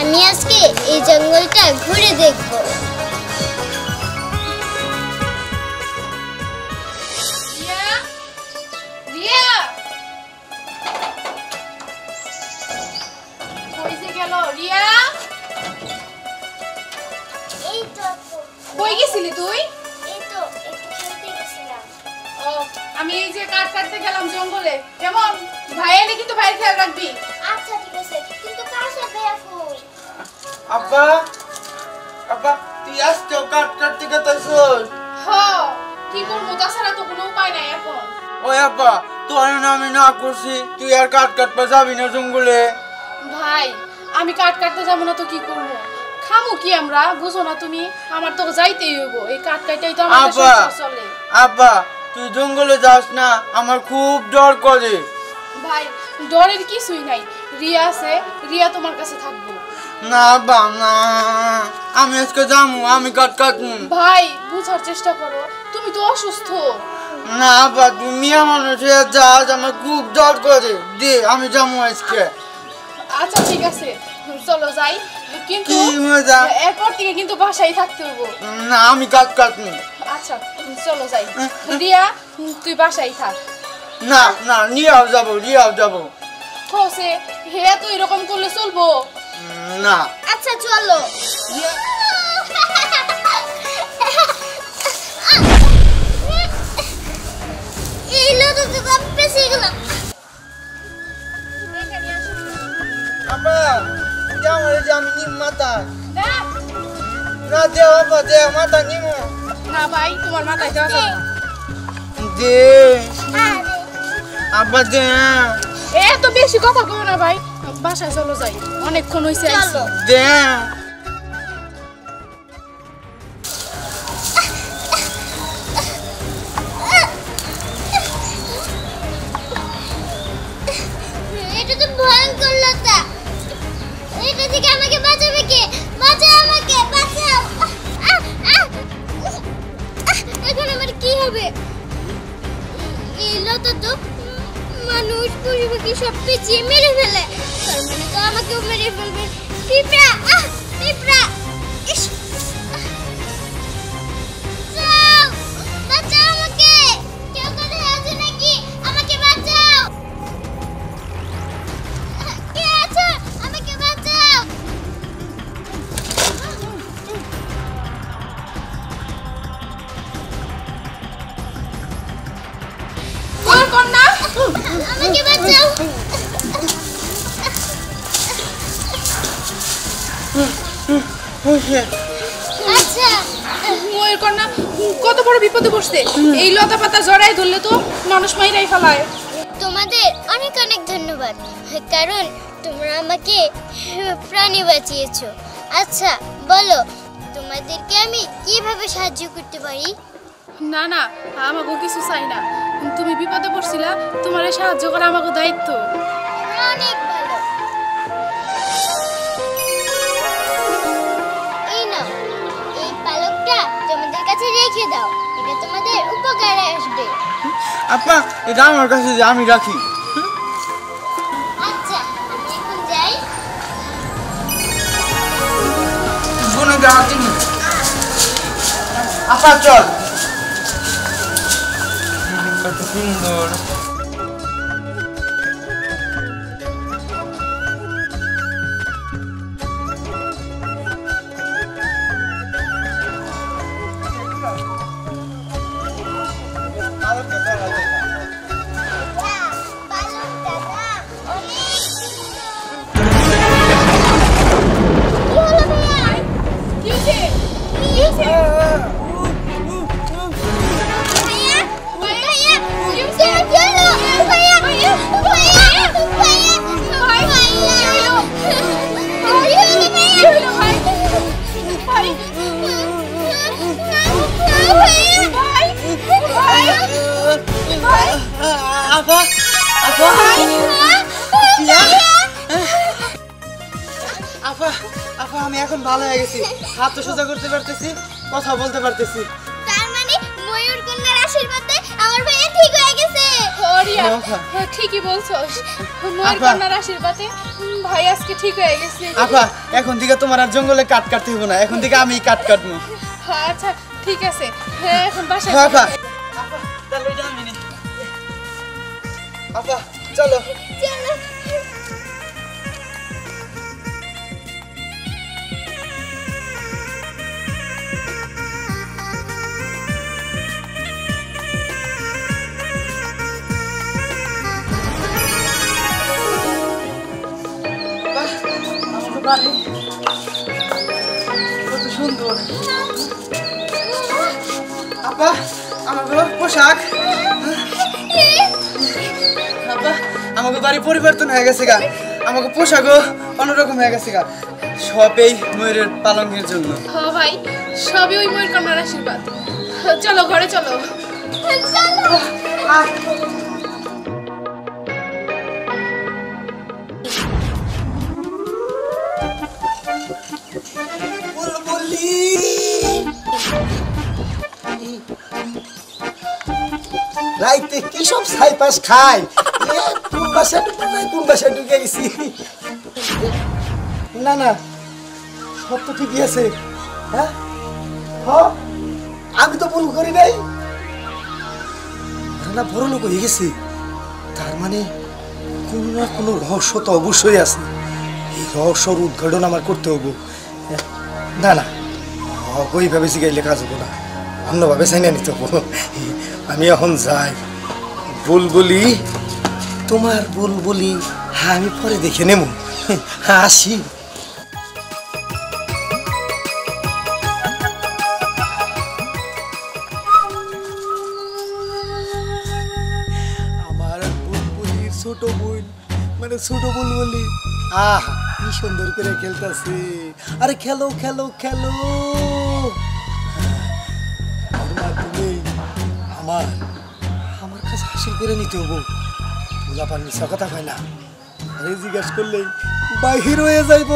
আমি আজকে এই জঙ্গলটা ঘুরে দেখব। আমি এই যে কাট কাটতে গেলাম জঙ্গলে, কেমন ভাই এলে কিন্তু ভাইয়ের খেয়াল রাখবি। আচ্ছা ঠিক আছে, কিন্তু কার সাথে কই? আব্বা আব্বা তুই আজকে কাট কাটতে গেছস? হ্যাঁ, কি করব, তাছাড়া তো কোনো উপায় নাই এখন। ওই আব্বা তোর না আমি না করছি, তুই আর কাট কাটতে যাবি না জঙ্গলে? ভাই আমি কাট কাটতে যাবো না তো কি করব? খামু কি আমরা, বুঝো না তুমি? আমার তো যাইতেই হইব, এই কাট কাটাই তো আমাদের সংসার চলে। আব্বা তুই জঙ্গলে যাস না, আমার খুব ডর করে। ভাই ডরের কিছুই নাই, রিয়া আছে, রিয়া তোমার কাছে থাকবো। না আব্বা না, আমি আজকে যাবো, আমি কাট কাটবো। ভাই বুঝার চেষ্টা করো, তুমি তো অসুস্থ। না আব্বা তুমি মিয়া মানুষ যাস, আমার খুব ডর করে। দে আমি যাবো আজকে। আচ্ছা ঠিক আছে চলো যাই, কিন্তু এরপর থেকে কিন্তু বাসায় থাকতে হবো। না আমি কাট কাটবো। আচ্ছা চলো যাই। রিয়া তুই বাসায় থাক। না না রিয়াও যাবো, রিয়াও যাবো। খোসে হে তো এরকম করলে চলবো না। আচ্ছা চলো। এই লোটো তো বেশি গেল। আব্বা যাও রে, আমি নিম মাথা না দেও আব্বা, দে মাথা নিমো না। ভাই তোমার মাথায় দেওয়া যাবে না। দে আব্বা দে। এত বেশি কথা কও না ভাই, বাসায় চলো যাই, অনেকক্ষণ হইছে আইছি। দে এটা তো ভয়ঙ্কর লতা, এটা থেকে আমাকে বাঁচাবে কে? বাঁচাও আমাকে, বাঁচাও। এখন আমার কি হবে? এই লতা তো মানুষ পশু পাখি সব পেঁচিয়ে মেরে ফেলে, তার মানে তো আমাকেও মেরে ফেলবে। পিঁপড়া, পিঁপড়া, ইস! বাঁচাও, বাঁচাও আমাকে, কেউ কোথায় আছে নাকি? আমাকে বাঁচাও, কে আছো? আমাকে বাঁচাও। ওর কন্যা আমাকে বাঁচাও। আচ্ছা ময়ের কন্যা কত বড় বিপদে পড়ছে, এই লতা পাতা জড়ায় ধরলে তো মানুষ মাইরাই ফেলায়। তোমাদের অনেক অনেক ধন্যবাদ, কারণ তোমরা আমাকে প্রাণী বাঁচিয়েছো। আচ্ছা বলো, তোমাদেরকে আমি কিভাবে সাহায্য করতে পারি? না না, আমাকে কিছু চাই না, তুমি বিপদে পড়ছিলা, তোমার সাহায্য করা আমাকে দায়িত্ব। অনেক ভালো, এই নাও, এই পালকটা তোমাদের কাছে রেখে দাও, এটা তোমাদের উপকারে আসবে। আপা এটা আমার কাছে যে আমি রাখি। আচ্ছা আমি এখন যাই। শুনে যা তুমি আপা চল। কত সুন্দর। আপা আপা আপা আপা আমি এখন ভালো হয়ে গেছি, হাত সোজা করতে পারতেছি, কথা বলতে পারতেছি। তার মানে ময়ূর কন্যার আশীর্বাদে আমার ভাইয়া ঠিক হয়ে গেছে। রিয়া ঠিকই বলছস ময়ের কন্যার আশীর্বাদে ভাই আজকে ঠিক হয়ে গেছে আপা এখন থেকে তোমার আর জঙ্গলে কাট কাটতে হবে না এখন থেকে আমি কাট কাটবো আচ্ছা ঠিক আছে এখন বাসায় আপা আপা চলো এটা আমি নি আপা চলো চলো বাড়ি কত সুন্দর আপা আমাকে পোশাক আপা আমাকে বাড়ি পরিবর্তন হয়ে গেছে গা আমাকে পোশাকও অন্যরকম হয়ে গেছে গা সব এই ময়ূরের পালনের জন্য হ্যাঁ ভাই সবই ওই ময়ের কন্যার আশীর্বাদ চলো ঘরে চলো রাইতে কি সব ছাইপাস খায় কোন বাসায় ঢুকে গেছি না না সব তো ঠিকই আছে হ্যাঁ আমি তো ভুল করি নাই না বড় লোক হয়ে গেছে তার মানে কোনো না কোনো রহস্য তো অবশ্যই আছে এই রহস্যর উদ্ঘাটন আমার করতে হবো না না ওইভাবে শিখাইলে কাজ হবো না অন্যভাবে চাই না নিতে হবো আমি এখন যাই বুলবুলি তোমার বুলবুলি হ্যাঁ আমি পরে দেখে নেব হ্যাঁ আসি আমার বুলবুলির ছোট বোন মানে ছোট বুলবুলি আহ কি সুন্দর করে খেলতেছে আরে খেলো খেলো খেলো আমার আমার কাছে হাসিল করে নিতে হবো গোলাপার মিশা কথা কয় না আরে জিজ্ঞাসা করলেই বাহির হয়ে যাইব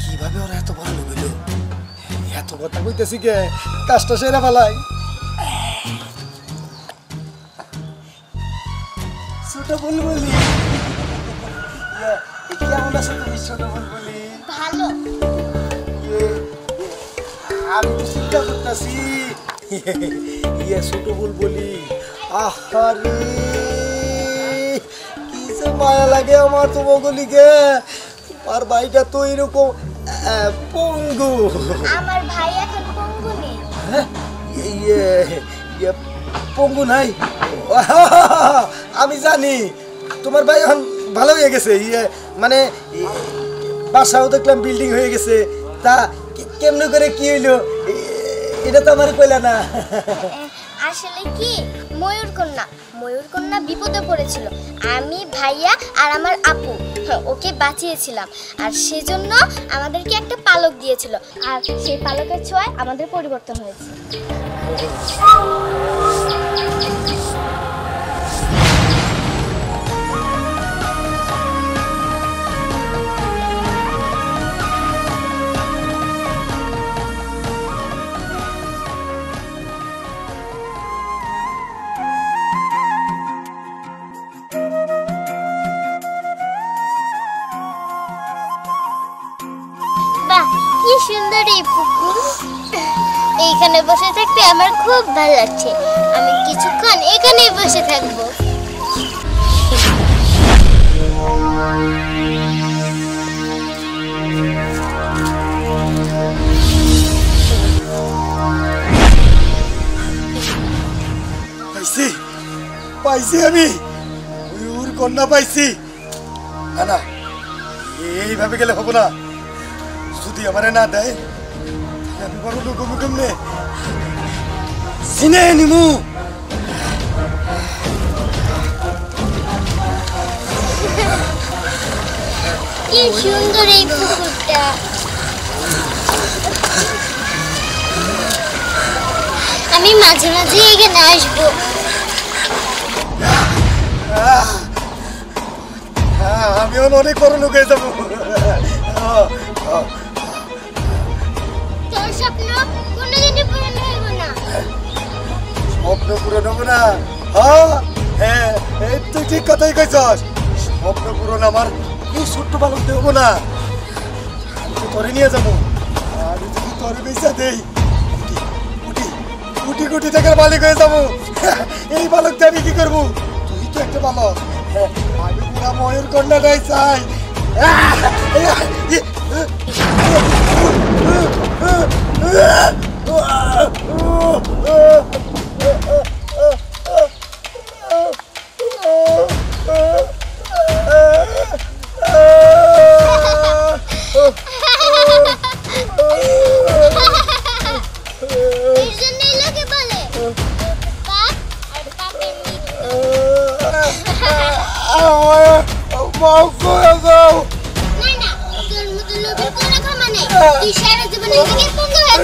কিভাবে ওরা এত বড় লোক হইল এত কথা কইতেছি কে কাজটা সেরা ফেলাই ছোট বুলবুলি কেমন আছো তুমি ছোট বুলবুলি ভালো আমি তো চিন্তা করতেছি ইয়ে ছোট বুলবুলি আহারে কি যে মায়া লাগে আমার তো বগলিকে আর ভাইটা তো এরকম পঙ্গু আমার ভাই এখন পঙ্গু নেই ইয়ে ইয়ে পঙ্গু নাই আমি জানি তোমার ভাই এখন ভালো হয়ে গেছে ইয়ে মানে বাসাও দেখলাম বিল্ডিং হয়ে গেছে তা কেমনে করে কি হইলো এটা তো আমার কইলা না আসলে কি ময়ূরকন্যা বিপদে পড়েছিল আমি ভাইয়া আর আমার আপু ওকে বাঁচিয়েছিলাম আর সেজন্য আমাদেরকে একটা পালক দিয়েছিল আর সেই পালকের ছোঁয়ায় আমাদের পরিবর্তন হয়েছে কি সুন্দর এই পুকুর এইখানে বসে থাকতে আমার খুব ভালো লাগছে আমি কিছুক্ষণ এখানেই বসে থাকবো পাইছি পাইছি আমি ময়ূর কন্যা পাইছি না না এইভাবে গেলে হবো না যদি আমারে না দেয় আমি বড় লোক হবো কেমনে চিনে নিমু কি সুন্দর এই পুকুরটা আমি মাঝে মাঝে এখানে আসবো আমি অনেক বড় লোক হয়ে যাবো তোর স্বপ্ন কোনোদিনই পূরণ হইব না স্বপ্ন পূরণ হবো না হ্যাঁ হ্যাঁ তুই ঠিক কথাই কইছস স্বপ্ন পূরণ আমার এই ছোট্ট বালক দেব না আমি তো তোরে নিয়ে যাবো আমি যদি তোরে বেচা দেই কোটি কোটি কোটি টাকার মালিক হয়ে যাবো এই বালকটা আমি কি করবো তুই তো একটা বালক আমি পুরা ময়ূর কন্যাটাই চাই তুই সারা জীবনে পঙ্গু হয়ে